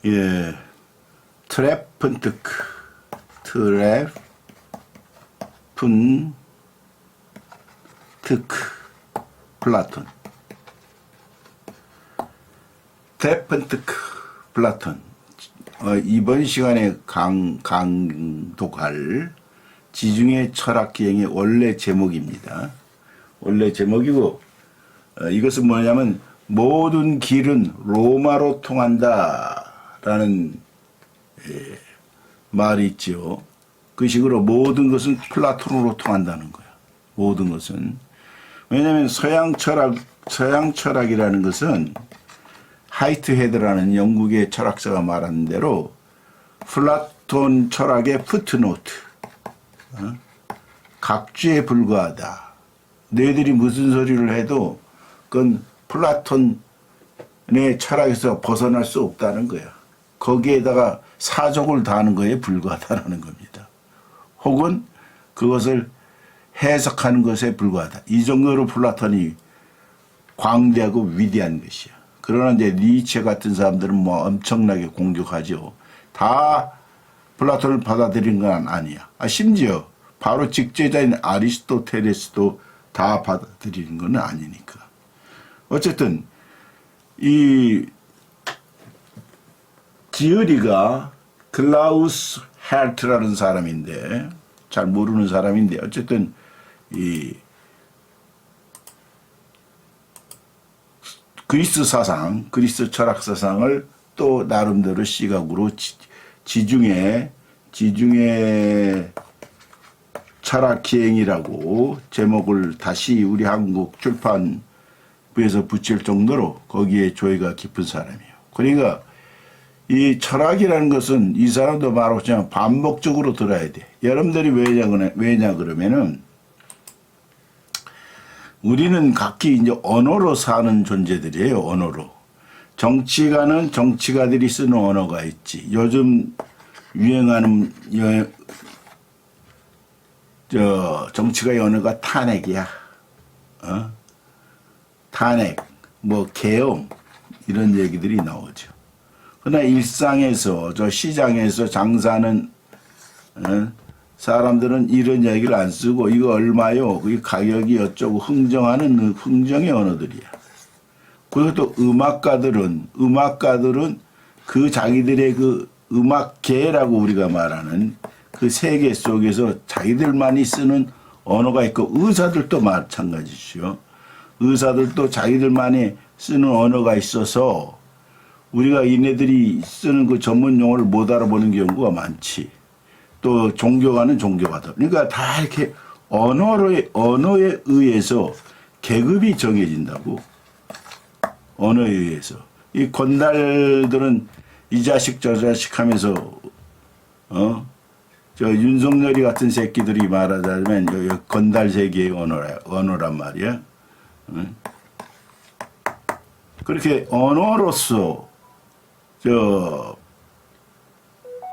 예, 트레픈트크, 플라톤. 트레픈트크, 플라톤. 이번 시간에 강독할 지중해 철학 기행의 원래 제목입니다. 원래 제목이고, 이것은 뭐냐면 모든 길은 로마로 통한다라는 말이 있죠. 그 식으로 모든 것은 플라톤으로 통한다는 거야. 모든 것은. 왜냐하면 서양 철학이라는 것은 하이트헤드라는 영국의 철학자가 말하는 대로 플라톤 철학의 푸트노트, 각주에 불과하다. 너희들이 무슨 소리를 해도 그건 플라톤의 철학에서 벗어날 수 없다는 거야. 거기에다가 사족을 다하는 거에 불과하다는 겁니다. 혹은 그것을 해석하는 것에 불과하다. 이 정도로 플라톤이 광대하고 위대한 것이야. 그러나 이제 니체 같은 사람들은 뭐 엄청나게 공격하죠. 다 플라톤을 받아들인 건 아니야. 심지어 바로 직제자인 아리스토텔레스도 다 받아들이는 건 아니니까. 어쨌든 이 지어리가 클라우스 헬트라는 사람인데, 잘 모르는 사람인데, 어쨌든 이 그리스 사상, 그리스 철학 사상을 또 나름대로 시각으로 지중해 철학 기행이라고 제목을 다시 우리 한국 출판부에서 붙일 정도로 거기에 조예가 깊은 사람이에요. 그러니까 이 철학이라는 것은 이 사람도 말하고 그냥 반복적으로 들어야 돼. 여러분들이 왜냐 그러면은 우리는 각기 이제 언어로 사는 존재들이에요. 언어로. 정치가는 정치가들이 쓰는 언어가 있지. 요즘 유행하는 정치가의 언어가 탄핵이야. 탄핵, 뭐 계엄 이런 얘기들이 나오죠. 그러나 일상에서 시장에서 장사하는 사람들은 이런 얘기를 안 쓰고 이거 얼마요? 그 가격이 어쩌고 흥정하는 흥정의 언어들이야. 그리고 또 음악가들은 그 자기들의 그 음악계라고 우리가 말하는 그 세계 속에서 자기들만이 쓰는 언어가 있고, 의사들도 마찬가지죠. 의사들도 자기들만이 쓰는 언어가 있어서 우리가 이네들이 쓰는 그 전문 용어를 못 알아보는 경우가 많지. 또 종교가는 종교가다. 그러니까 다 이렇게 언어에 의해서 계급이 정해진다고. 언어에 의해서. 이 건달들은 이 자식 저 자식 하면서 윤석열이 같은 새끼들이 말하자면 건달 세계의 언어란 말이야. 그렇게 언어로서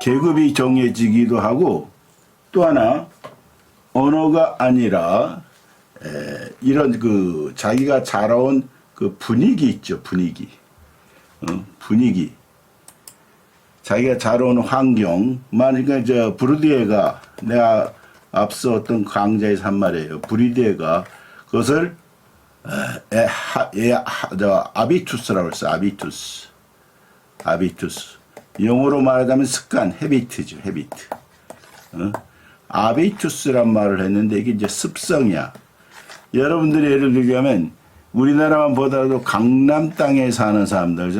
계급이 정해지기도 하고, 또 하나 언어가 아니라 이런 그 자기가 자라온 그 분위기 있죠. 분위기. 자기가 자라온 환경. 그러니까 브루디에가, 내가 앞서 어떤 강좌에서 한 말이에요. 브루디에가 그것을 아비투스라고 했어. 아비투스. 영어로 말하자면 습관, 헤비트죠. 헤비트. 아비투스란 말을 했는데 이게 이제 습성이야. 여러분들이 예를 들자면 우리나라만 보더라도 강남 땅에 사는 사람들,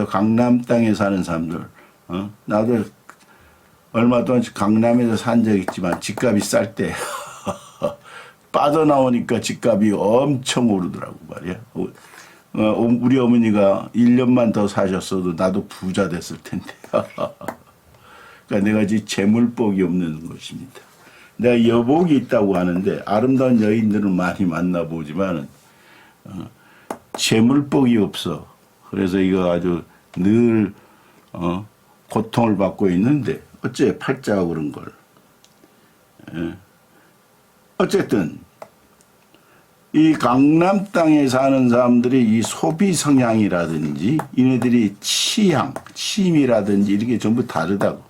나도 얼마 동안 강남에서 산 적 있지만 집값이 쌀 때 빠져나오니까 집값이 엄청 오르더라고 말이야. 우리 어머니가 1년만 더 사셨어도 나도 부자 됐을 텐데. 그러니까 내가 지금 재물복이 없는 것입니다. 내가 여복이 있다고 하는데 아름다운 여인들은 많이 만나보지만 재물복이 없어. 그래서 이거 아주 늘 고통을 받고 있는데 어째 팔자가 그런 걸. 어쨌든 이 강남 땅에 사는 사람들이 이 소비 성향이라든지 이네들이 취향, 취미라든지 이렇게 전부 다르다고.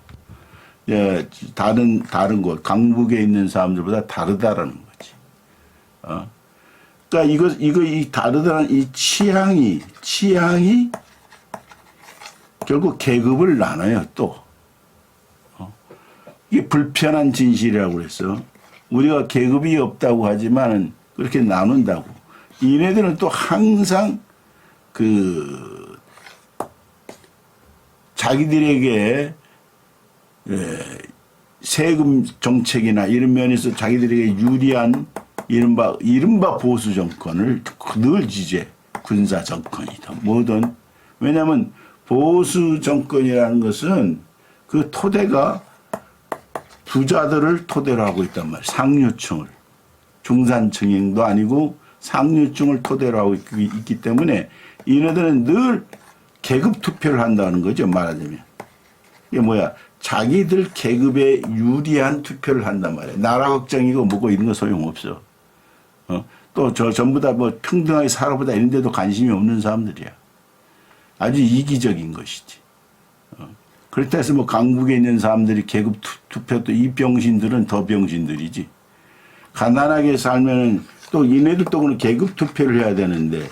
예, 다른 곳, 강북에 있는 사람들보다 다르다라는 거지. 그러니까 이 다르다는 이 취향이 결국 계급을 나눠요, 또. 이게 불편한 진실이라고 그랬어. 우리가 계급이 없다고 하지만 그렇게 나눈다고. 이네들은 또 항상 자기들에게 세금 정책이나 이런 면에서 자기들에게 유리한 이른바 보수 정권을 늘 지지해. 군사 정권이든 뭐든. 왜냐하면 보수 정권이라는 것은 그 토대가 부자들을 토대로 하고 있단 말이에요. 상류층을. 중산층도 아니고 상류층을 토대로 하고 있기 때문에 이네들은 늘 계급 투표를 한다는 거죠. 말하자면. 이게 뭐야. 자기들 계급에 유리한 투표를 한단 말이에요. 나라 걱정이고 뭐고 이런 거 소용없어. 또 전부 다 뭐 평등하게 살아보다 이런 데도 관심이 없는 사람들이야. 아주 이기적인 것이지. 그렇다 해서 뭐 강북에 있는 사람들이 계급 투표도 이 병신들은 더 병신들이지. 가난하게 살면은 또 이네들도 그런 계급 투표를 해야 되는데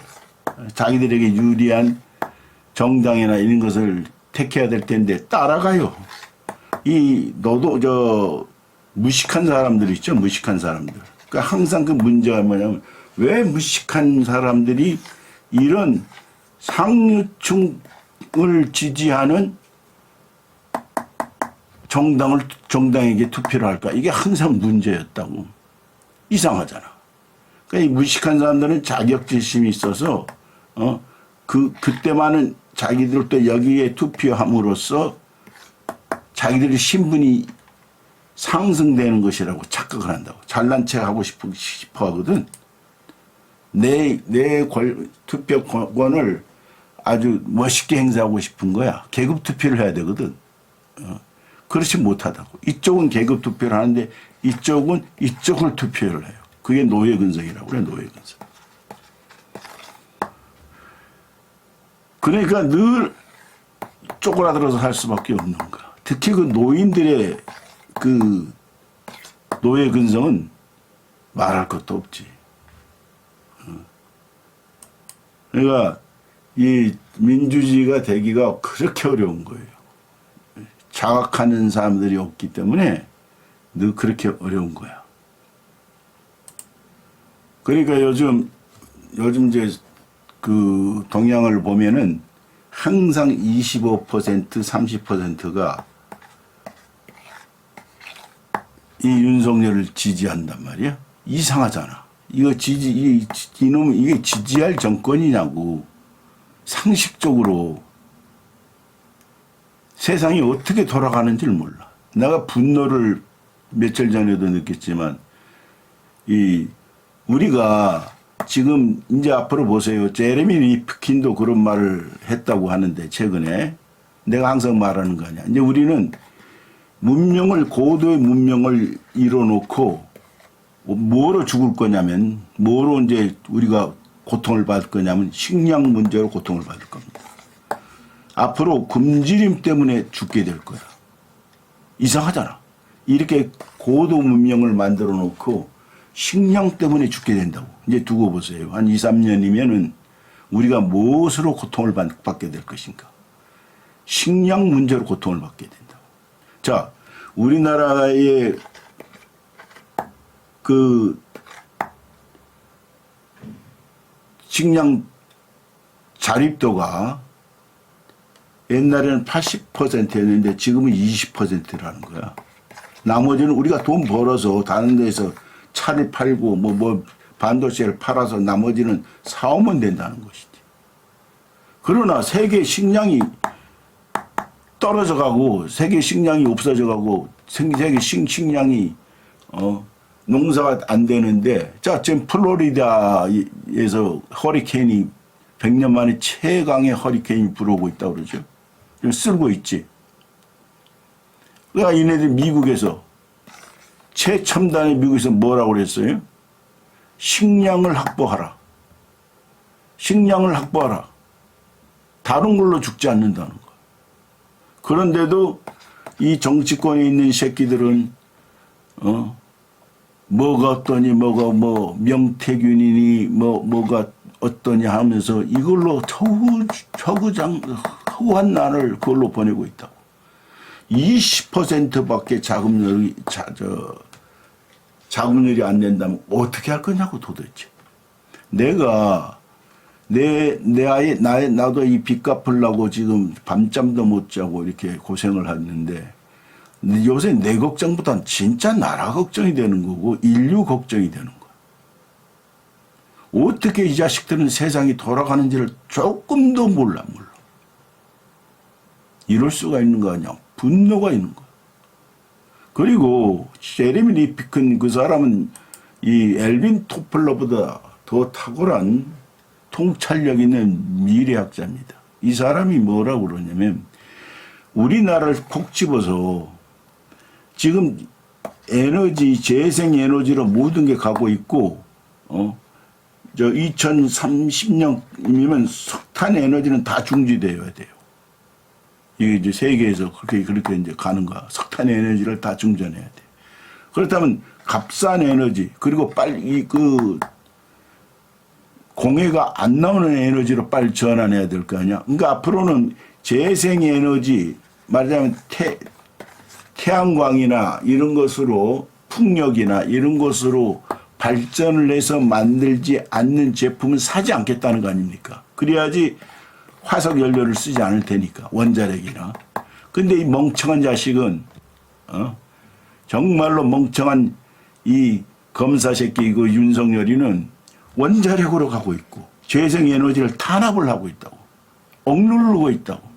자기들에게 유리한 정당이나 이런 것을 택해야 될 텐데 따라가요. 너도 무식한 사람들 있죠? 무식한 사람들. 그러니까 항상 그 문제가 뭐냐면 왜 무식한 사람들이 이런 상류층을 지지하는 정당에게 투표를 할까? 이게 항상 문제였다고. 이상하잖아. 그러니까 이 무식한 사람들은 자격지심이 있어서, 그때만은 자기들도 여기에 투표함으로써 자기들의 신분이 상승되는 것이라고 착각을 한다고. 잘난 체 하고 싶어 하거든. 내 투표권을 아주 멋있게 행사하고 싶은 거야. 계급 투표를 해야 되거든. 그렇지 못하다고. 이쪽은 계급 투표를 하는데 이쪽은 이쪽을 투표를 해요. 그게 노예근성이라고 그래, 노예근성. 그러니까 늘 쪼그라들어서 살 수밖에 없는 거야. 특히 그 노인들의 그 노예근성은 말할 것도 없지. 그러니까 이 민주주의가 되기가 그렇게 어려운 거예요. 자각하는 사람들이 없기 때문에 늘 그렇게 어려운 거야. 그러니까 요즘 이제 그 동향을 보면은 항상 25%, 30%가 이 윤석열을 지지한단 말이야. 이상하잖아. 이게 지지할 정권이냐고. 상식적으로 세상이 어떻게 돌아가는지를 몰라. 내가 분노를 며칠 전에도 느꼈지만 우리가 지금 이제 앞으로 보세요. 제레미 리프킨도 그런 말을 했다고 하는데 최근에 내가 항상 말하는 거 아니야. 이제 우리는 고도의 문명을 이뤄놓고 뭐로 죽을 거냐면 뭐로 이제 우리가 고통을 받을 거냐면 식량 문제로 고통을 받을 겁니다. 앞으로 굶주림 때문에 죽게 될 거야. 이상하잖아. 이렇게 고도 문명을 만들어 놓고 식량 때문에 죽게 된다고. 이제 두고 보세요. 한 2, 3년이면은 우리가 무엇으로 고통을 받게 될 것인가. 식량 문제로 고통을 받게 된다고. 자, 우리나라의 그 식량 자립도가 옛날에는 80%였는데 지금은 20%라는 거야. 나머지는 우리가 돈 벌어서 다른 데서 차를 팔고 반도체를 팔아서 나머지는 사오면 된다는 것이지. 그러나 세계 식량이 떨어져 가고 세계 식량이 없어져 가고 세계 식량이 농사가 안 되는데 자 지금 플로리다에서 허리케인이 100년 만에 최강의 허리케인이 불어오고 있다고 그러죠. 지금 쓸고 있지. 그러니까 이네들 미국에서 최첨단의 미국에서 뭐라고 그랬어요? 식량을 확보하라. 식량을 확보하라. 다른 걸로 죽지 않는다는 거. 그런데도 이 정치권에 있는 새끼들은 뭐가 어떠니 뭐가 뭐 명태균이니 뭐가 어떠냐 하면서 이걸로 허구한 날을 그걸로 보내고 있다고. 20%밖에 자금률이 안 된다면 어떻게 할 거냐고 도대체. 내가 나도 이 빚 갚으려고 지금 밤잠도 못 자고 이렇게 고생을 했는데 요새 내 걱정보단 진짜 나라 걱정이 되는 거고 인류 걱정이 되는 거야. 어떻게 이 자식들은 세상이 돌아가는지를 조금도 몰라. 이럴 수가 있는 거 아니야. 분노가 있는 거야. 그리고 제레미 리피큰 그 사람은 이 엘빈 토플러보다 더 탁월한 통찰력 있는 미래학자입니다. 이 사람이 뭐라고 그러냐면 우리나라를 콕 집어서 지금 에너지, 재생에너지로 모든 게 가고 있고, 2030년이면 석탄 에너지는 다 중지되어야 돼요. 이게 이제 세계에서 그렇게 이제 가는 거야. 석탄 에너지를 다 중전해야 돼. 그렇다면 값싼 에너지, 그리고 빨리 공해가 안 나오는 에너지로 빨리 전환해야 될 거 아니야. 그러니까 앞으로는 재생에너지, 말하자면 태양광이나 이런 것으로 풍력이나 이런 것으로 발전을 해서 만들지 않는 제품은 사지 않겠다는 거 아닙니까? 그래야지 화석 연료를 쓰지 않을 테니까 원자력이나. 근데 이 멍청한 자식은 정말로 멍청한 이 검사 새끼 그 윤석열이는 원자력으로 가고 있고 재생에너지를 탄압을 하고 있다고. 억누르고 있다고.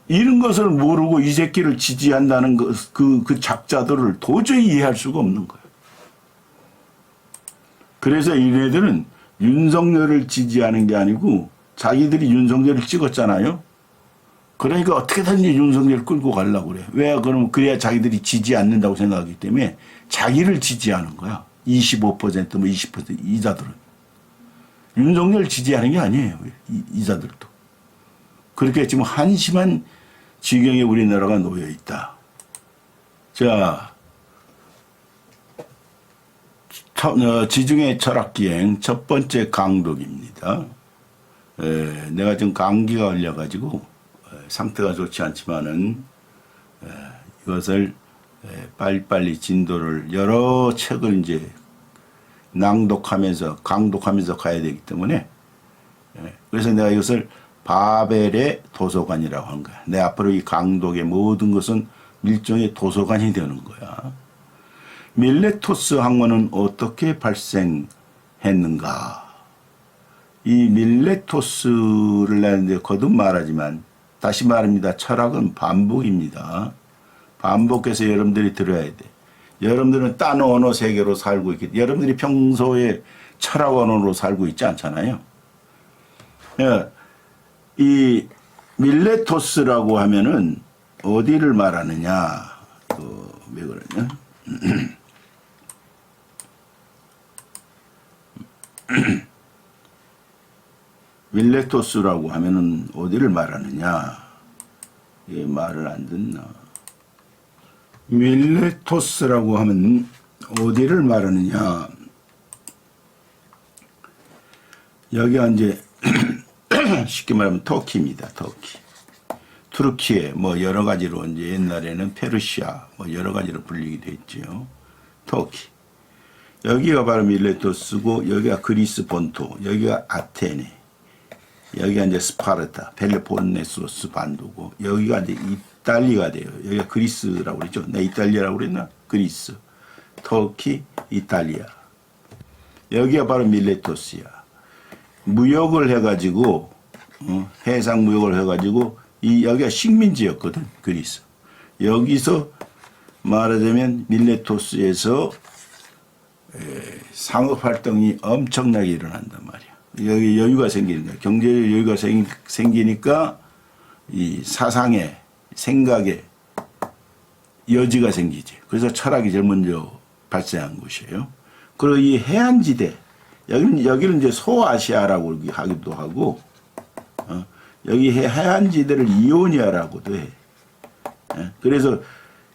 이런 것을 모르고 이 새끼를 지지한다는 그 작자들을 도저히 이해할 수가 없는 거예요. 그래서 얘네들은 윤석열을 지지하는 게 아니고 자기들이 윤석열을 찍었잖아요. 그러니까 어떻게든지 윤석열을 끌고 가려고 그래. 왜? 그러면 그래야 자기들이 지지 않는다고 생각하기 때문에 자기를 지지하는 거야. 25% 뭐 20% 이자들은. 윤석열 지지하는 게 아니에요. 이자들도. 그렇게 지금 한심한 지경에 우리나라가 놓여 있다. 자, 지중해 철학기행 첫 번째 강독입니다. 내가 지금 감기가 걸려가지고 상태가 좋지 않지만은 이것을 빨리빨리 진도를 여러 책을 이제 강독하면서 가야 되기 때문에 그래서 내가 이것을 바벨의 도서관이라고 한 거야. 내 앞으로 이 강독의 모든 것은 일종의 도서관이 되는 거야. 밀레토스 항원은 어떻게 발생했는가? 이 밀레토스를 내는데 거듭 말하지만 다시 말합니다. 철학은 반복입니다. 반복해서 여러분들이 들어야 돼. 여러분들은 딴 언어 세계로 살고 있기 때문에 여러분들이 평소에 철학 언어로 살고 있지 않잖아요. 이 밀레토스라고 하면은 어디를 말하느냐? 왜 그러냐? 밀레토스라고 하면은 어디를 말하느냐? 이 말을 안 듣나? 밀레토스라고 하면 어디를 말하느냐? 여기가 이제 쉽게 말하면 터키입니다. 터키. 투르키에 뭐 여러 가지로 이제 옛날에는 페르시아 뭐 여러 가지로 불리기도 했죠. 터키. 여기가 바로 밀레토스고 여기가 그리스 본토, 여기가 아테네, 여기가 이제 스파르타, 펠로폰네소스 반도고 여기가 이제 이탈리아가 돼요. 여기가 그리스라고 그랬죠. 내 이탈리아라고 그랬나? 그리스, 터키, 이탈리아. 여기가 바로 밀레토스야. 무역을 해가지고 해상 무역을 해가지고 여기가 식민지였거든. 그리스. 여기서 말하자면 밀레토스에서 상업 활동이 엄청나게 일어난단 말이야. 여기 여유가 생기는 거야. 경제적 여유가 생기니까 이 사상에 생각에 여지가 생기지. 그래서 철학이 제일 먼저 발생한 곳이에요. 그리고 이 해안지대, 여기는 이제 소아시아라고 하기도 하고, 여기 해안지대를 이오니아라고도 해. 그래서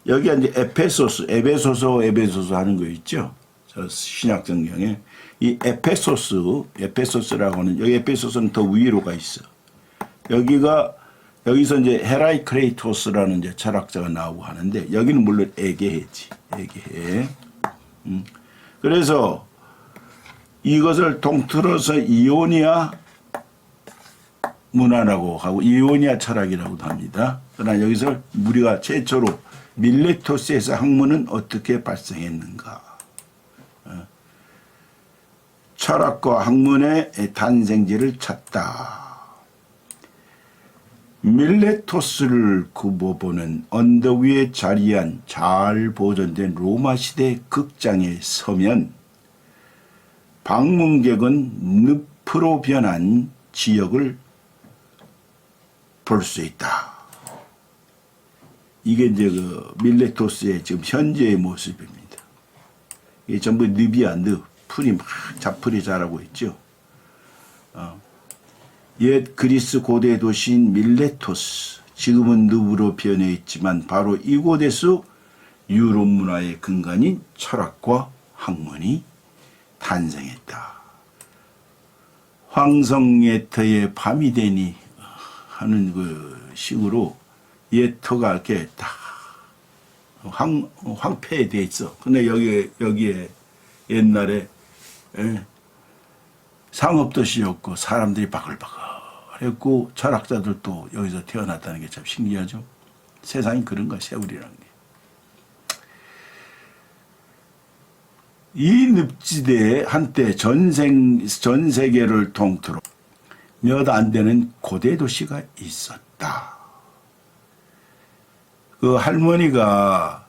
여기가 이제 에베소서 하는 거 있죠? 저 신약 성경에. 이 에페소스라고 하는, 여기 에페소스는 더 위로 가 있어. 여기서 이제 헤라이크레이토스라는 이제 철학자가 나오고 하는데, 여기는 물론 에게해지. 에게해. 그래서 이것을 통틀어서 이오니아 문화라고 하고, 이오니아 철학이라고도 합니다. 그러나 여기서 우리가 최초로 밀레토스에서 학문은 어떻게 발생했는가? 철학과 학문의 탄생지를 찾다. 밀레토스를 굽어보는 언덕 위에 자리한 잘 보존된 로마 시대 극장에 서면 방문객은 늪으로 변한 지역을 볼 수 있다. 이게 이제 그 밀레토스의 지금 현재의 모습입니다. 이게 전부 늪이야, 늪. 풀이 막 잡풀이 자라고 있죠. 옛 그리스 고대 도시인 밀레토스, 지금은 늪으로 변해 있지만 바로 이곳에서 유럽 문화의 근간인 철학과 학문이 탄생했다. 황성예터의 밤이 되니 하는 그 식으로 예터가 이렇게 다 황폐되어 있어. 근데 여기에 옛날에 상업도시였고 사람들이 바글바글했고 철학자들도 여기서 태어났다는 게 참 신기하죠. 세상이 그런 거야, 세월이라는 게. 이 늪지대에 한때 전 세계를 통틀어 몇 안 되는 고대 도시가 있었다. 그 할머니가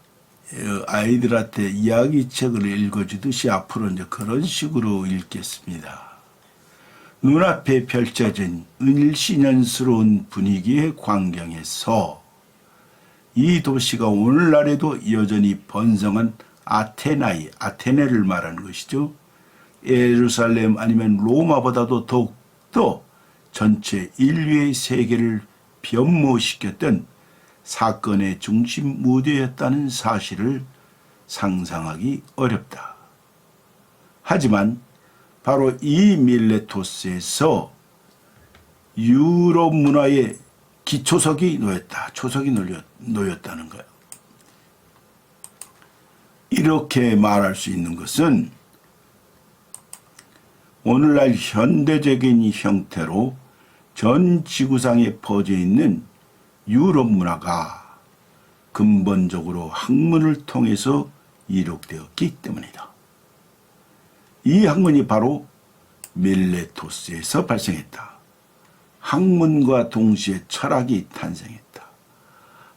아이들한테 이야기책을 읽어주듯이 앞으로 이제 그런 식으로 읽겠습니다. 눈앞에 펼쳐진 을씨년스러운 분위기의 광경에서 이 도시가 오늘날에도 여전히 번성한 아테네를 말하는 것이죠. 예루살렘 아니면 로마보다도 더욱더 전체 인류의 세계를 변모시켰던 사건의 중심 무대였다는 사실을 상상하기 어렵다. 하지만 바로 이 밀레토스에서 유럽 문화의 기초석이 놓였다. 초석이 놓였다는 거예요. 이렇게 말할 수 있는 것은 오늘날 현대적인 형태로 전 지구상에 퍼져 있는 유럽 문화가 근본적으로 학문을 통해서 이룩되었기 때문이다. 이 학문이 바로 밀레토스에서 발생했다. 학문과 동시에 철학이 탄생했다.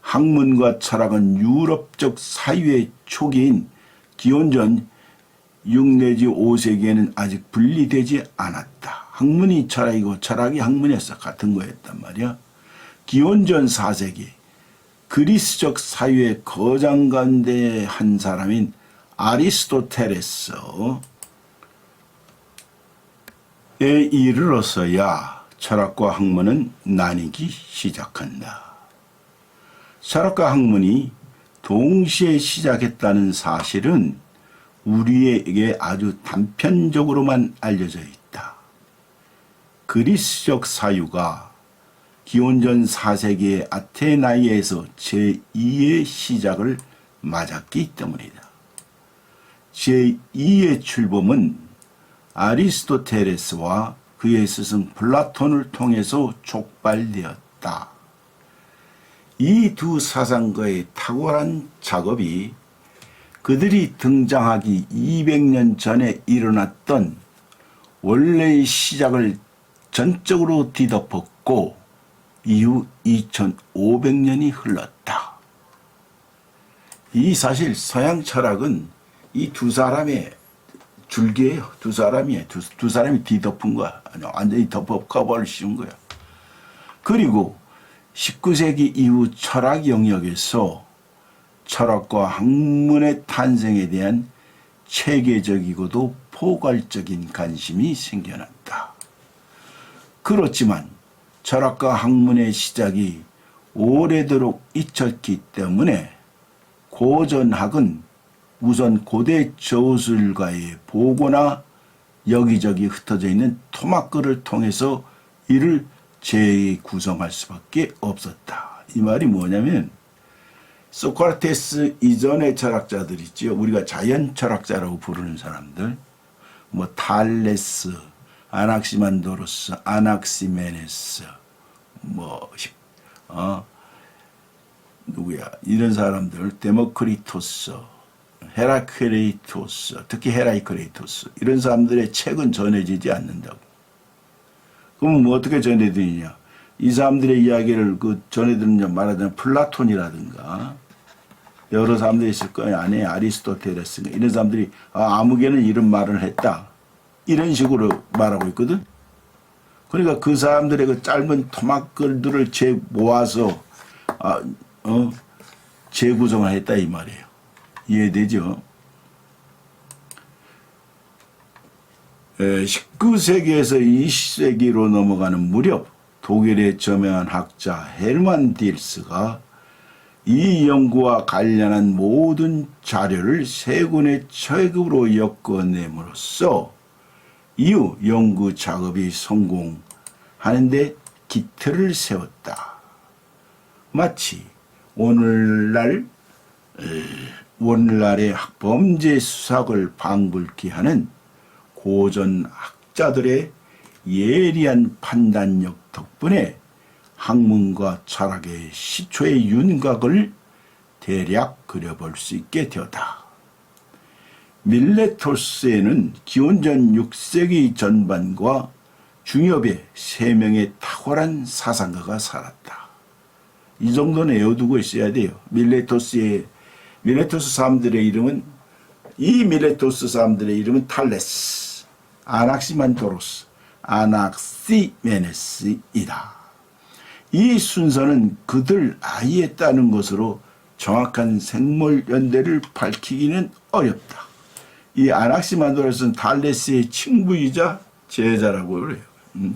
학문과 철학은 유럽적 사유의 초기인 기원전 6 내지 5세기에는 아직 분리되지 않았다. 학문이 철학이고 철학이 학문에서 같은 거였단 말이야. 기원전 4세기 그리스적 사유의 거장 가운데 한 사람인 아리스토텔레스에 이르러서야 철학과 학문은 나뉘기 시작한다. 철학과 학문이 동시에 시작했다는 사실은 우리에게 아주 단편적으로만 알려져 있다. 그리스적 사유가 기원전 4세기의 아테나이에서 제2의 시작을 맞았기 때문이다. 제2의 출범은 아리스토텔레스와 그의 스승 플라톤을 통해서 촉발되었다. 이 두 사상가의 탁월한 작업이 그들이 등장하기 200년 전에 일어났던 원래의 시작을 전적으로 뒤덮었고 이후 2500년이 흘렀다. 이 사실 서양 철학은 이 두 사람의 줄기예요. 두 사람이 뒤덮은 거야. 완전히 커버를 씌운 거야. 그리고 19세기 이후 철학 영역에서 철학과 학문의 탄생에 대한 체계적이고도 포괄적인 관심이 생겨났다. 그렇지만 철학과 학문의 시작이 오래도록 잊혔기 때문에 고전학은 우선 고대 저술가의 보고나 여기저기 흩어져 있는 토막글을 통해서 이를 재구성할 수밖에 없었다. 이 말이 뭐냐면 소크라테스 이전의 철학자들 있죠. 우리가 자연 철학자라고 부르는 사람들, 뭐 탈레스, 아낙시만도로스, 아낙시메네스, 누구야 이런 사람들, 데모크리토스, 헤라클레이토스, 특히 헤라이클레이토스 이런 사람들의 책은 전해지지 않는다고. 그러면 뭐 어떻게 전해드리냐? 이 사람들의 이야기를 전해드리냐 말하자면 플라톤이라든가 여러 사람들이 있을 거예요. 안에 아리스토텔레스인가 이런 사람들이 아무개는 이런 말을 했다. 이런 식으로 말하고 있거든. 그러니까 그 사람들의 그 짧은 토막글들을 모아서 재구성을 했다 이 말이에요. 이해되죠? 19세기에서 20세기로 넘어가는 무렵 독일의 저명한 학자 헤르만 딜스가 이 연구와 관련한 모든 자료를 세 권의 책으로 엮어냄으로써 이후 연구 작업이 성공하는데 기틀을 세웠다. 마치 오늘날의 범죄 수사를 방불케 하는 고전 학자들의 예리한 판단력 덕분에 학문과 철학의 시초의 윤곽을 대략 그려볼 수 있게 되었다. 밀레토스에는 기원전 6세기 전반과 중엽의 3명의 탁월한 사상가가 살았다. 이 정도는 외워두고 있어야 돼요. 밀레토스 사람들의 이름은, 이 밀레토스 사람들의 이름은 탈레스, 아낙시만도로스, 아낙시메네스이다. 이 순서는 그들 아이에 따른 것으로 정확한 생물 연대를 밝히기는 어렵다. 이 아낙시만도로스는 탈레스의 친구이자 제자라고 그래요.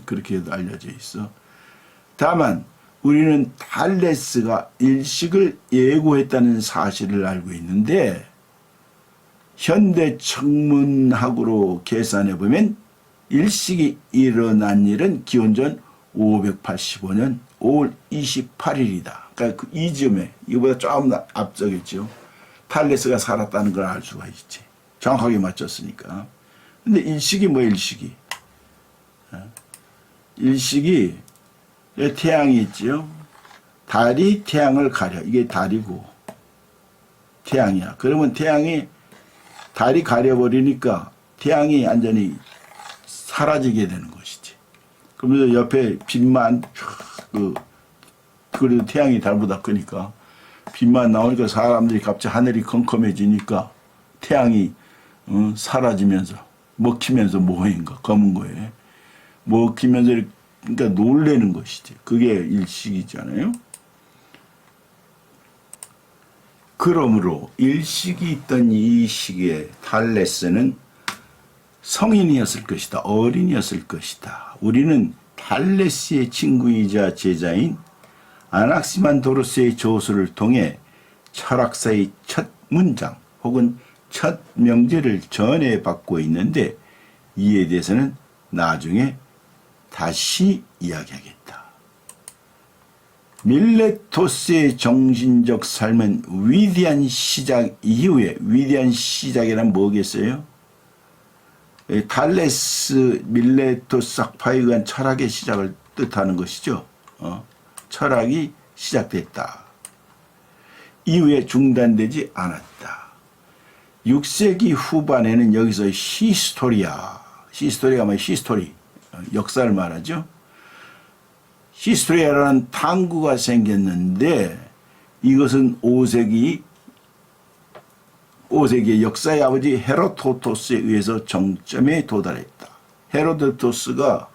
그렇게도 알려져 있어. 다만 우리는 탈레스가 일식을 예고했다는 사실을 알고 있는데 현대 천문학으로 계산해 보면 일식이 일어난 일은 기원전 585년 5월 28일이다. 그러니까 이즈음에 이거보다 조금 앞서겠죠. 탈레스가 살았다는 걸 알 수가 있지. 정확하게 맞췄으니까. 근데 일식이 뭐야, 일식이? 일식이 태양이 있죠. 달이 태양을 가려. 이게 달이고 태양이야. 그러면 달이 가려버리니까 태양이 완전히 사라지게 되는 것이지. 그러면서 옆에 빛만 그래도 태양이 달보다 크니까 빛만 나오니까 사람들이 갑자기 하늘이 컴컴해지니까 태양이 사라지면서 먹히면서 뭐인가 검은 거에 먹히면서 그러니까 놀래는 것이지. 그게 일식이잖아요. 그러므로 일식이 있던 이 시기에 탈레스는 성인이었을 것이다. 어린이였을 것이다. 우리는 탈레스의 친구이자 제자인 아낙시만도로스의 조수를 통해 철학사의 첫 문장 혹은 첫 명제를 전해받고 있는데 이에 대해서는 나중에 다시 이야기하겠다. 밀레토스의 정신적 삶은 위대한 시작 이후에 위대한 시작이란 뭐겠어요? 탈레스, 밀레토스 학파에 의한 철학의 시작을 뜻하는 것이죠. 철학이 시작됐다. 이후에 중단되지 않았다. 6세기 후반에는 여기서 히스토리가 뭐 히스토리, 역사를 말하죠. 히스토리아라는 탐구가 생겼는데 이것은 5세기의 역사의 아버지 헤로도토스에 의해서 정점에 도달했다. 헤로도토스가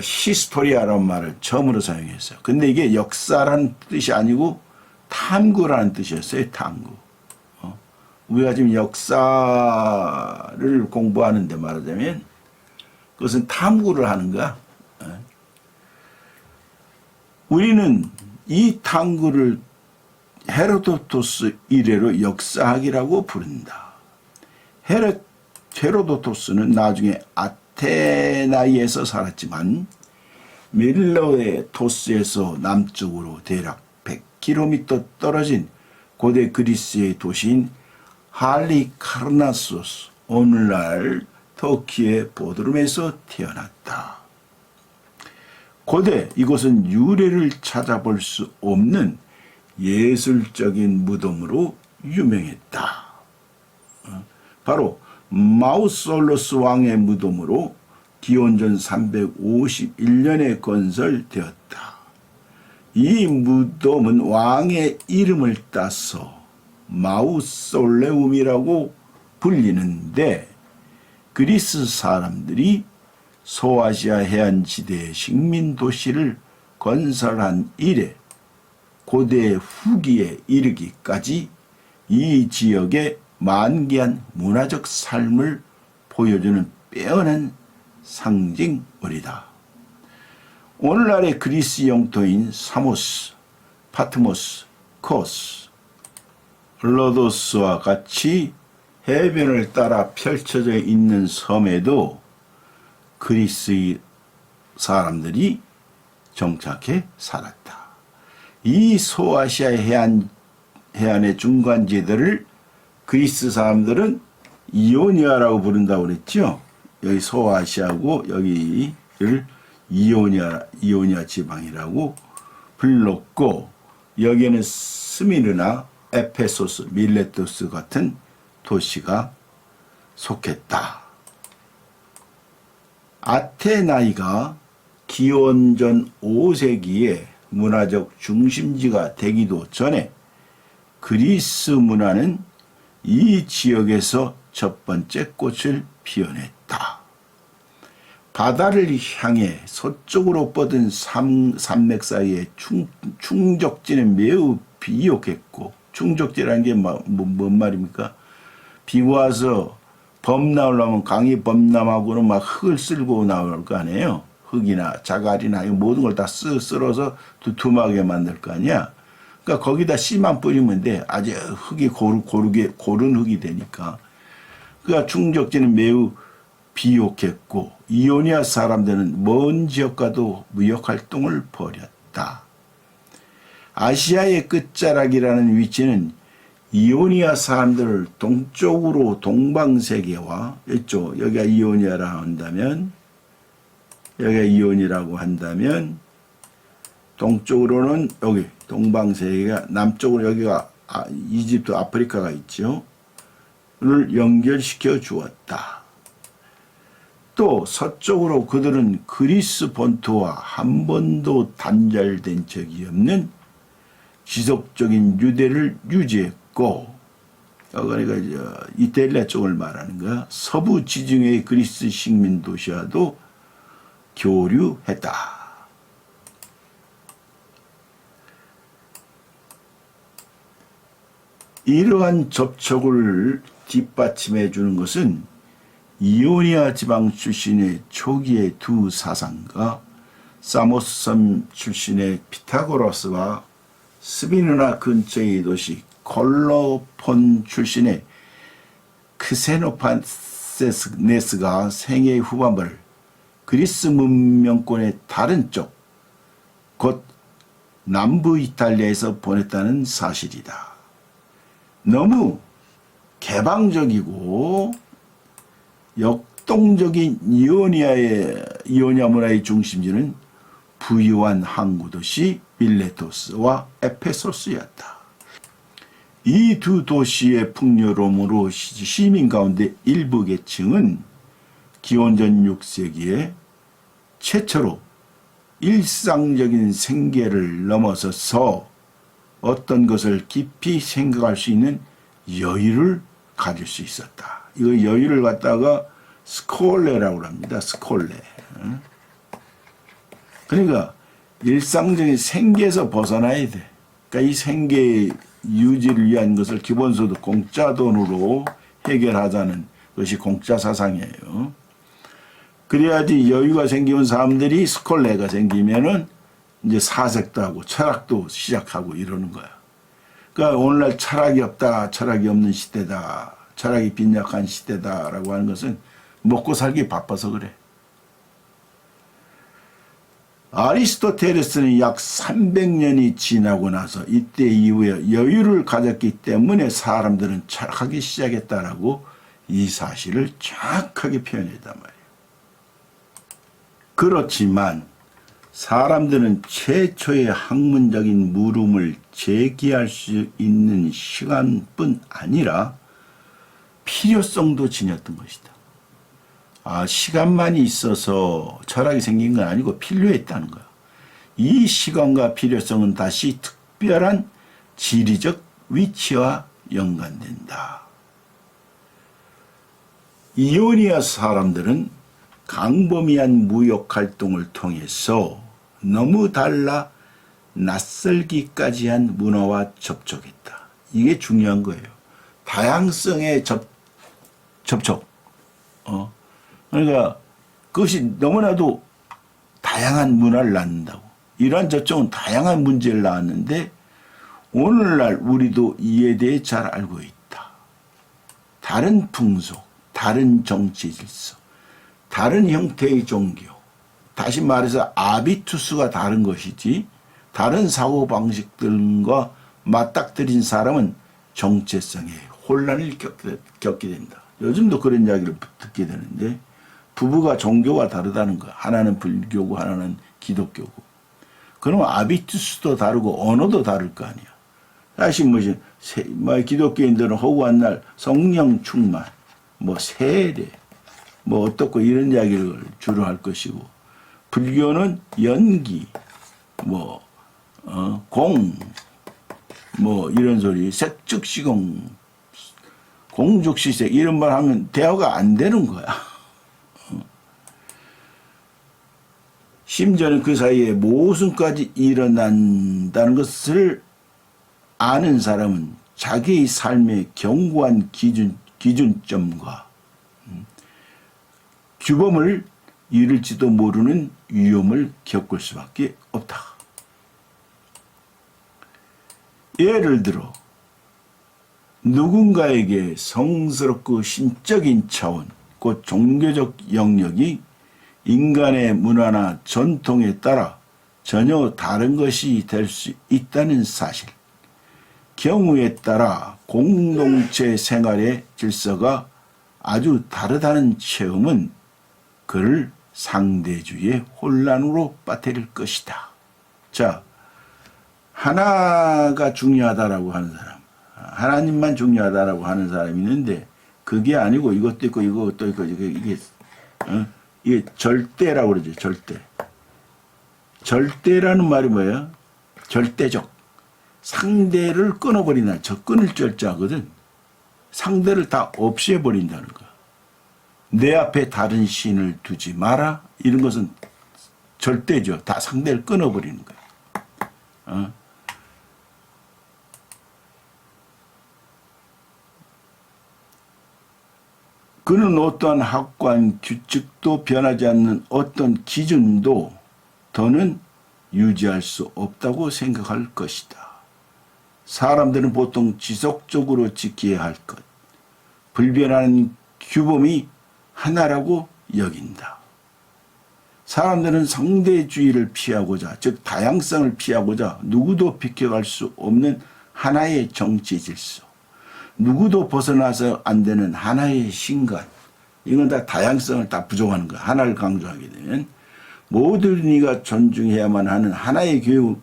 히스토리아라는 말을 처음으로 사용했어요. 근데 이게 역사라는 뜻이 아니고 탐구라는 뜻이었어요. 탐구. 우리가 지금 역사를 공부하는데 말하자면 그것은 탐구를 하는 거야. 우리는 이 탐구를 헤로도토스 이래로 역사학이라고 부른다. 헤로도토스는 나중에 아테나이에서 살았지만 밀레토스에서 남쪽으로 대략 100km 떨어진 고대 그리스의 도시인 할리카르나소스, 오늘날 터키의 보드룸에서 태어났다. 고대 이곳은 유래를 찾아볼 수 없는 예술적인 무덤으로 유명했다. 바로 마우솔로스 왕의 무덤으로 기원전 351년에 건설되었다. 이 무덤은 왕의 이름을 따서 마우솔레움이라고 불리는데 그리스 사람들이 소아시아 해안지대의 식민 도시를 건설한 이래 고대 후기에 이르기까지 이 지역의 만개한 문화적 삶을 보여주는 빼어난 상징물이다. 오늘날의 그리스 영토인 사모스, 파트모스, 코스, 로도스와 같이 해변을 따라 펼쳐져 있는 섬에도 그리스 사람들이 정착해 살았다. 이 소아시아 해안의 중간지대를 그리스 사람들은 이오니아라고 부른다고 그랬죠. 여기 소아시아고 여기를 이오니아 지방이라고 불렀고 여기에는 스미르나, 에페소스, 밀레토스 같은 도시가 속했다. 아테나이가 기원전 5세기에 문화적 중심지가 되기도 전에 그리스 문화는 이 지역에서 첫 번째 꽃을 피워냈다. 바다를 향해 서쪽으로 뻗은 산맥 사이의 충적지는 매우 비옥했고, 충적지라는 게 뭔 말입니까? 비가 와서 범 나오려면 강이 범람하고는 막 흙을 쓸고 나올 거 아니에요. 흙이나 자갈이나 모든 걸 다 쓸어서 두툼하게 만들 거 아니야. 그러니까 거기다 씨만 뿌리면 돼. 아주 흙이 고른 흙이 되니까. 그러니까 충적지는 매우 비옥했고 이오니아 사람들은 먼 지역과도 무역 활동을 벌였다. 아시아의 끝자락이라는 위치는 이오니아 사람들을 동쪽으로 동방세계와 이쪽 여기가 이오니아라고 한다면 여기가 이오니라고 한다면 동쪽으로는 여기 동방세계가 남쪽으로 여기가 이집트 아프리카가 있죠. 를 연결시켜 주었다. 또 서쪽으로 그들은 그리스 본토와 한 번도 단절된 적이 없는 지속적인 유대를 유지했고, 그러니까 이탈리아 쪽을 말하는 거야. 서부 지중해의 그리스 식민 도시와도 교류했다. 이러한 접촉을 뒷받침해 주는 것은 이오니아 지방 출신의 초기의 두 사상가 사모스섬 출신의 피타고라스와 스미르나 근처의 도시 콜로폰 출신의 크세노파네스가 생애 후반부를 그리스 문명권의 다른 쪽, 곧 남부 이탈리아에서 보냈다는 사실이다. 너무 개방적이고 역동적인 이오니아 문화의 중심지는 부유한 항구도시 밀레토스와 에페소스였다. 이 두 도시의 풍요로움으로 시민 가운데 일부 계층은 기원전 6세기에 최초로 일상적인 생계를 넘어서서 어떤 것을 깊이 생각할 수 있는 여유를 가질 수 있었다. 이거 여유를 갖다가 스콜레라고 합니다. 스콜레. 그러니까 일상적인 생계에서 벗어나야 돼. 그러니까 이 생계의 유지를 위한 것을 기본소득 공짜 돈으로 해결하자는 것이 공짜 사상이에요. 그래야지 여유가 생기는 사람들이 스콜레가 생기면은 이제 사색도 하고 철학도 시작하고 이러는 거야. 그러니까 오늘날 철학이 없다, 철학이 없는 시대다, 철학이 빈약한 시대다라고 하는 것은 먹고 살기 바빠서 그래. 아리스토텔레스는 약 300년이 지나고 나서 이때 이후에 여유를 가졌기 때문에 사람들은 철학하기 시작했다라고 이 사실을 정확하게 표현했단 말이에요. 그렇지만 사람들은 최초의 학문적인 물음을 제기할 수 있는 시간뿐 아니라 필요성도 지녔던 것이다. 시간만이 있어서 철학이 생긴 건 아니고 필요했다는 거야. 이 시간과 필요성은 다시 특별한 지리적 위치와 연관된다. 이오니아 사람들은 광범위한 무역 활동을 통해서 너무 달라 낯설기까지 한 문화와 접촉했다. 이게 중요한 거예요. 다양성의 접촉. 그러니까 그것이 너무나도 다양한 문화를 낳는다고. 이러한 접촉은 다양한 문제를 낳았는데 오늘날 우리도 이에 대해 잘 알고 있다. 다른 풍속, 다른 정치 질서, 다른 형태의 종교, 다시 말해서 아비투스가 다른 것이지 다른 사고방식들과 맞닥뜨린 사람은 정체성에 혼란을 겪게 된다. 요즘도 그런 이야기를 듣게 되는데 부부가 종교가 다르다는 거야. 하나는 불교고 하나는 기독교고. 그러면 아비투스도 다르고 언어도 다를 거 아니야. 다시 기독교인들은 허구한 날 성령 충만, 세례, 어떻고 이런 이야기를 주로 할 것이고 불교는 연기, 공, 이런 소리, 색즉시공, 공죽시색 이런 말 하면 대화가 안 되는 거야. 심지어는 그 사이에 모순까지 일어난다는 것을 아는 사람은 자기의 삶의 견고한 기준점과 규범을 잃을지도 모르는 위험을 겪을 수밖에 없다. 예를 들어 누군가에게 성스럽고 신적인 차원, 곧 종교적 영역이 인간의 문화나 전통에 따라 전혀 다른 것이 될 수 있다는 사실, 경우에 따라 공동체 생활의 질서가 아주 다르다는 체험은 그를 상대주의의 혼란으로 빠뜨릴 것이다. 자, 하나가 중요하다라고 하는 사람, 하나님만 중요하다라고 하는 사람이 있는데 그게 아니고 이것도 있고 이것도 있고 이게 절대라고 그러죠. 절대. 절대라는 말이 뭐예요? 절대적. 상대를 끊어버리나 저 끊을 절자거든. 상대를 다 없애버린다는 거야. 내 앞에 다른 신을 두지 마라. 이런 것은 절대죠. 다 상대를 끊어버리는 거야. 그는 어떠한 학관 규칙도 변하지 않는 어떤 기준도 더는 유지할 수 없다고 생각할 것이다. 사람들은 보통 지속적으로 지켜야 할 것, 불변하는 규범이 하나라고 여긴다. 사람들은 상대주의를 피하고자, 즉 다양성을 피하고자 누구도 비켜갈 수 없는 하나의 정치 질서, 누구도 벗어나서 안 되는 하나의 신관, 이건 다 다양성을 다 부정하는 거야. 하나를 강조하게 되면 모든 이가 존중해야만 하는 하나의 교육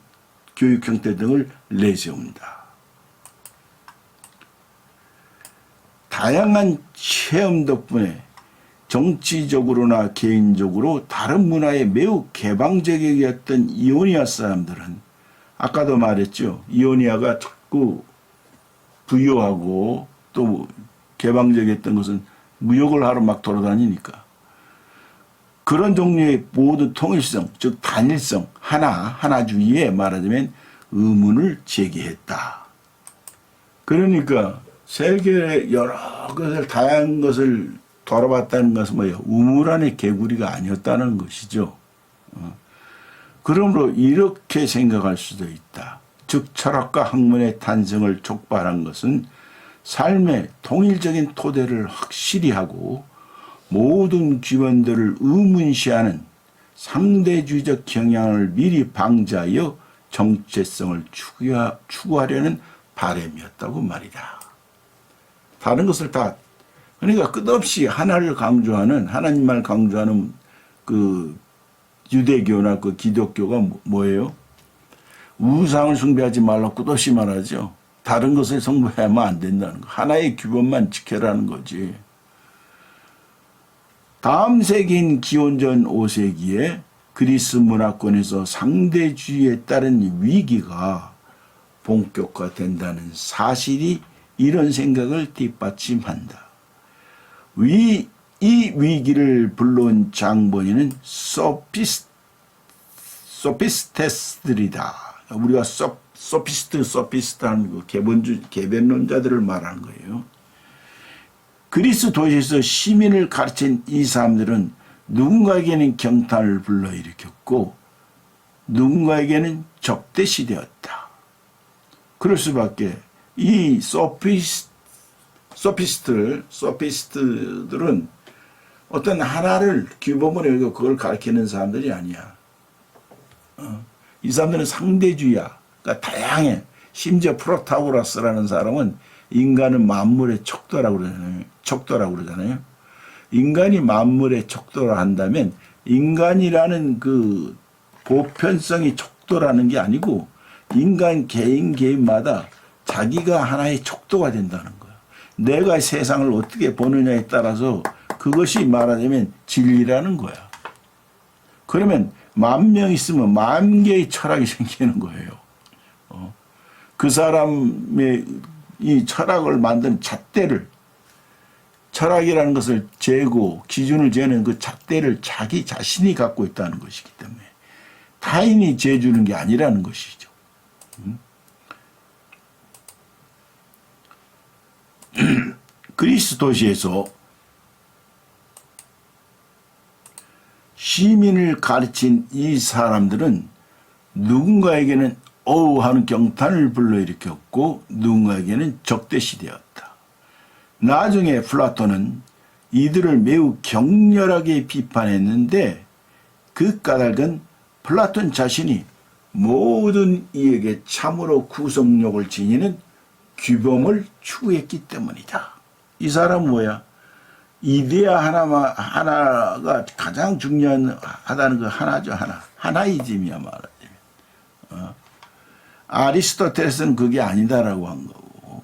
형태 등을 내세운다. 다양한 체험 덕분에 정치적으로나 개인적으로 다른 문화에 매우 개방적이었던 이오니아 사람들은 아까도 말했죠. 이오니아가 자꾸 부유하고 또 개방적이었던 것은 무역을 하러 막 돌아다니니까 그런 종류의 모든 통일성, 즉 단일성, 하나주의에 말하자면 의문을 제기했다. 그러니까 세계의 여러 것을 다양한 것을 돌아봤다는 것은 뭐예요? 우물 안의 개구리가 아니었다는 것이죠. 그러므로 이렇게 생각할 수도 있다. 즉 철학과 학문의 탄생을 촉발한 것은 삶의 통일적인 토대를 확실히 하고 모든 기원들을 의문시하는 상대주의적 경향을 미리 방지하여 정체성을 추구하려는 바람이었다고 말이다. 다른 것을 다 그러니까 끝없이 하나를 강조하는 하나님만 강조하는 그 유대교나 그 기독교가 뭐예요? 우상을 숭배하지 말라고 끝없이 말하죠. 다른 것을 숭배하면 안 된다는 거. 하나의 규범만 지켜라는 거지. 다음 세기인 기원전 5세기에 그리스 문화권에서 상대주의에 따른 위기가 본격화된다는 사실이 이런 생각을 뒷받침한다. 이 위기를 불러온 장본인은 소피스테스들이다. 우리가 소피스트하는 개변론자들을 말하는 거예요. 그리스 도시에서 시민을 가르친 이 사람들은 누군가에게는 경탄을 불러일으켰고 누군가에게는 적대시되었다. 그럴 수밖에. 이 소피스트들은 어떤 하나를 규범을 여기고 그걸 가르치는 사람들이 아니야. 이 사람들은 상대주의야. 그러니까 다양해. 심지어 프로타고라스라는 사람은 인간은 만물의 척도라고 그러잖아요. 인간이 만물의 척도라 한다면 인간이라는 그 보편성이 척도라는 게 아니고 인간 개인마다 자기가 하나의 척도가 된다는 거야. 내가 세상을 어떻게 보느냐에 따라서 그것이 말하자면 진리라는 거야. 그러면 10,000명 있으면 10,000개의 철학이 생기는 거예요. 그 사람의 이 철학을 만든 잣대를 철학이라는 것을 재고 기준을 재는 그 잣대를 자기 자신이 갖고 있다는 것이기 때문에 타인이 재주는 게 아니라는 것이죠. 그리스 도시에서 시민을 가르친 이 사람들은 누군가에게는 어우 하는 경탄을 불러일으켰고 누군가에게는 적대시되었다. 나중에 플라톤은 이들을 매우 격렬하게 비판했는데 그 까닭은 플라톤 자신이 모든 이에게 참으로 구속력을 지니는 규범을 추구했기 때문이다. 이 사람은 뭐야? 이데아 하나가 가장 중요하다는 그 하나죠. 하나이즘이야 말하자면. 아리스토텔레스는 그게 아니다라고 한 거고.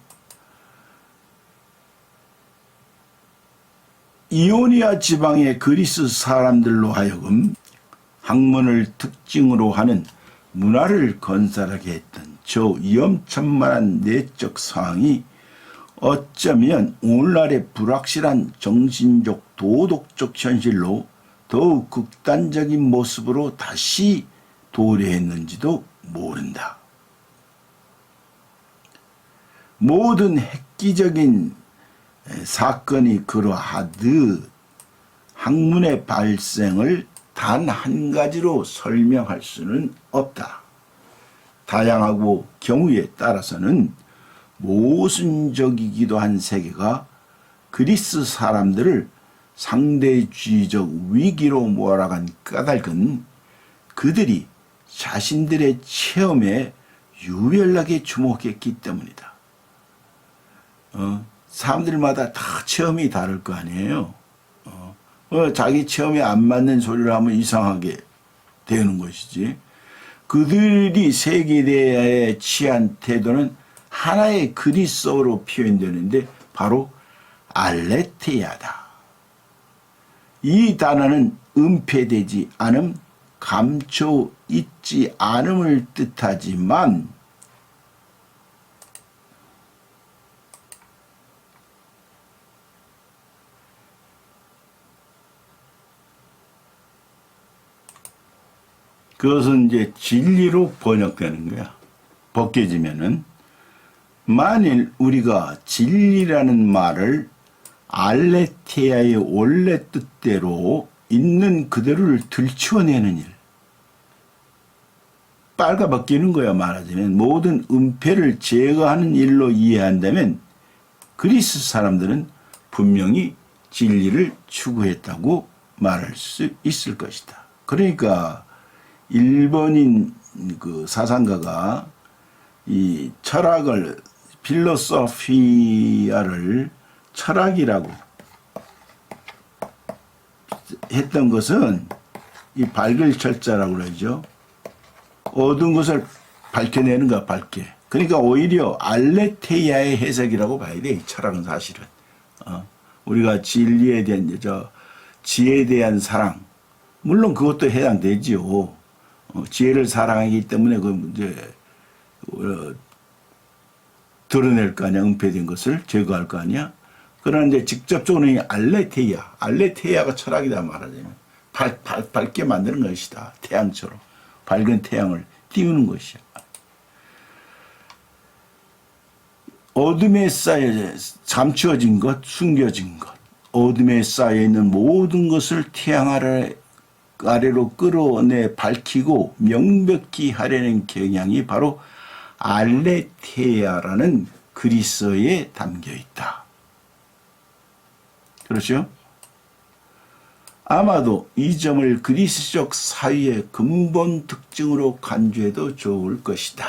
이오니아 지방의 그리스 사람들로 하여금 학문을 특징으로 하는 문화를 건설하게 했던 저 위험천만한 내적 상황이 어쩌면 오늘날의 불확실한 정신적 도덕적 현실로 더욱 극단적인 모습으로 다시 도래했는지도 모른다. 모든 획기적인 사건이 그러하듯 학문의 발생을 단 한 가지로 설명할 수는 없다. 다양하고 경우에 따라서는 모순적이기도 한 세계가 그리스 사람들을 상대주의적 위기로 몰아간 까닭은 그들이 자신들의 체험에 유별나게 주목했기 때문이다. 사람들마다 다 체험이 다를 거 아니에요. 자기 체험에 안 맞는 소리를 하면 이상하게 되는 것이지. 그들이 세계대에 취한 태도는 하나의 그리스어로 표현되는데 바로 알레테야다. 이 단어는 은폐되지 않음, 감춰 있지 않음을 뜻하지만 그것은 이제 진리로 번역되는 거야. 벗겨지면은 만일 우리가 진리라는 말을 알레테아의 원래 뜻대로 있는 그대로를 들추어내는 일, 빨가벗기는 거야. 말하자면 모든 은폐를 제거하는 일로 이해한다면 그리스 사람들은 분명히 진리를 추구했다고 말할 수 있을 것이다. 그러니까 일본인 그 사상가가 이 철학을 필로소피아를 철학이라고 했던 것은 이 밝을 철자라고 그러죠. 어두운 것을 밝혀내는 거야, 밝게. 그러니까 오히려 알레테이아의 해석이라고 봐야 돼, 이 철학은 사실은. 우리가 진리에 대한, 지혜에 대한 사랑. 물론 그것도 해당되지요. 지혜를 사랑하기 때문에 드러낼 거 아니야, 은폐된 것을 제거할 거 아니야. 그런데 직접적으로는 알레테이아가 철학이다 말하자면. 밝게 만드는 것이다, 태양처럼. 밝은 태양을 띄우는 것이야. 어둠에 쌓여 감추어진 것, 숨겨진 것, 어둠에 쌓여 있는 모든 것을 태양 아래로 끌어내 밝히고 명백히 하려는 경향이 바로 알레테아라는 그리스어에 담겨 있다. 그렇죠? 아마도 이 점을 그리스적 사회의 근본 특징으로 간주해도 좋을 것이다.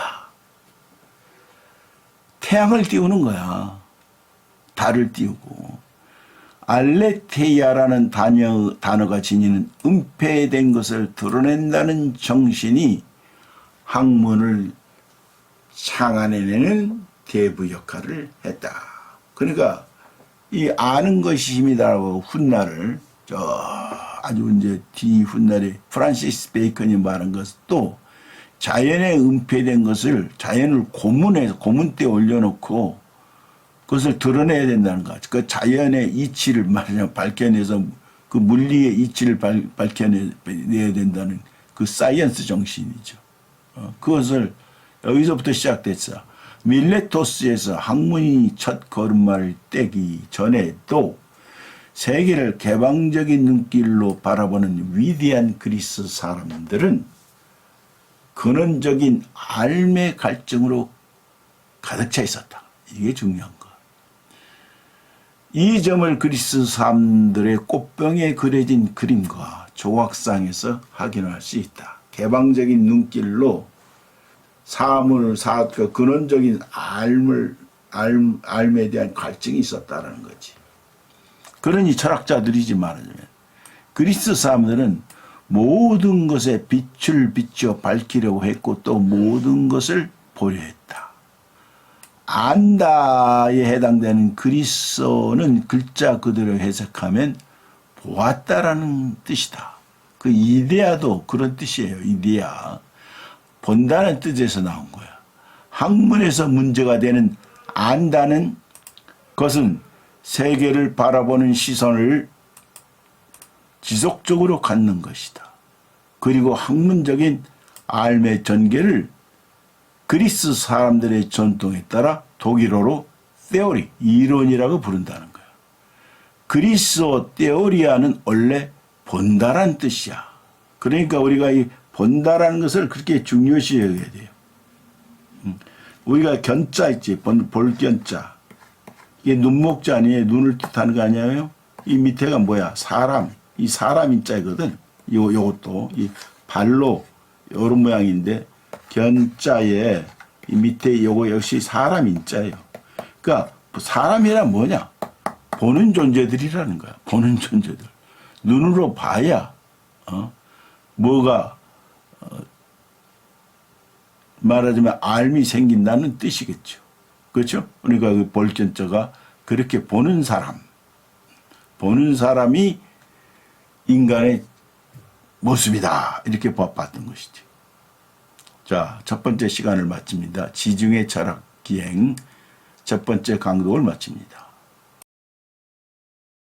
태양을 띄우는 거야. 달을 띄우고. 알레테이아라는 단어가 지니는 은폐된 것을 드러낸다는 정신이 학문을 창안해내는 대부 역할을 했다. 그러니까 이 아는 것이 힘이다라고 훗날을 아주 이제 뒤 훗날에 프란시스 베이컨이 말한 것도 자연에 은폐된 것을 자연을 고문대에 올려놓고 그것을 드러내야 된다는 것. 그 자연의 이치를 말하자면 밝혀내서 그 물리의 이치를 밝혀내야 된다는 그 사이언스 정신이죠. 그것을 여기서부터 시작됐어. 밀레토스에서 학문이 첫 걸음마를 떼기 전에도 세계를 개방적인 눈길로 바라보는 위대한 그리스 사람들은 근원적인 삶의 갈증으로 가득 차 있었다. 이게 중요한 거. 이 점을 그리스 사람들의 꽃병에 그려진 그림과 조각상에서 확인할 수 있다. 개방적인 눈길로 그 근원적인 삶에 대한 갈증이 있었다는 거지. 그러니 철학자들이지 말하자면 그리스 사람들은 모든 것에 빛을 비추어 밝히려고 했고 또 모든 것을 보려 했다. 안다에 해당되는 그리스어는 글자 그대로 해석하면 보았다라는 뜻이다. 그 이데아도 그런 뜻이에요. 이데아. 본다는 뜻에서 나온 거야. 학문에서 문제가 되는 안다는 것은 세계를 바라보는 시선을 지속적으로 갖는 것이다. 그리고 학문적인 삶의 전개를 그리스 사람들의 전통에 따라 독일어로 theory, 이론이라고 부른다는 거야. 그리스어 theoria는 원래 본다란 뜻이야. 그러니까 우리가 이 본다라는 것을 그렇게 중요시 여겨야 돼요. 우리가 견자 있지, 볼견자. 이게 눈목자 아니에요? 눈을 뜻하는 거 아니에요? 이 밑에가 뭐야? 사람. 이 사람 인자이거든. 요것도 이 발로 요런 모양인데 견자에 이 밑에 요거 역시 사람 인자예요. 그러니까 사람이란 뭐냐? 보는 존재들이라는 거야. 보는 존재들. 눈으로 봐야 뭐가 말하자면 알미 생긴다는 뜻이겠죠. 그렇죠? 그러니까 그 볼견자가 그렇게 보는 사람이 인간의 모습이다. 이렇게 봤던 것이죠. 자, 첫 번째 시간을 마칩니다. 지중해 철학 기행 첫 번째 강독을 마칩니다.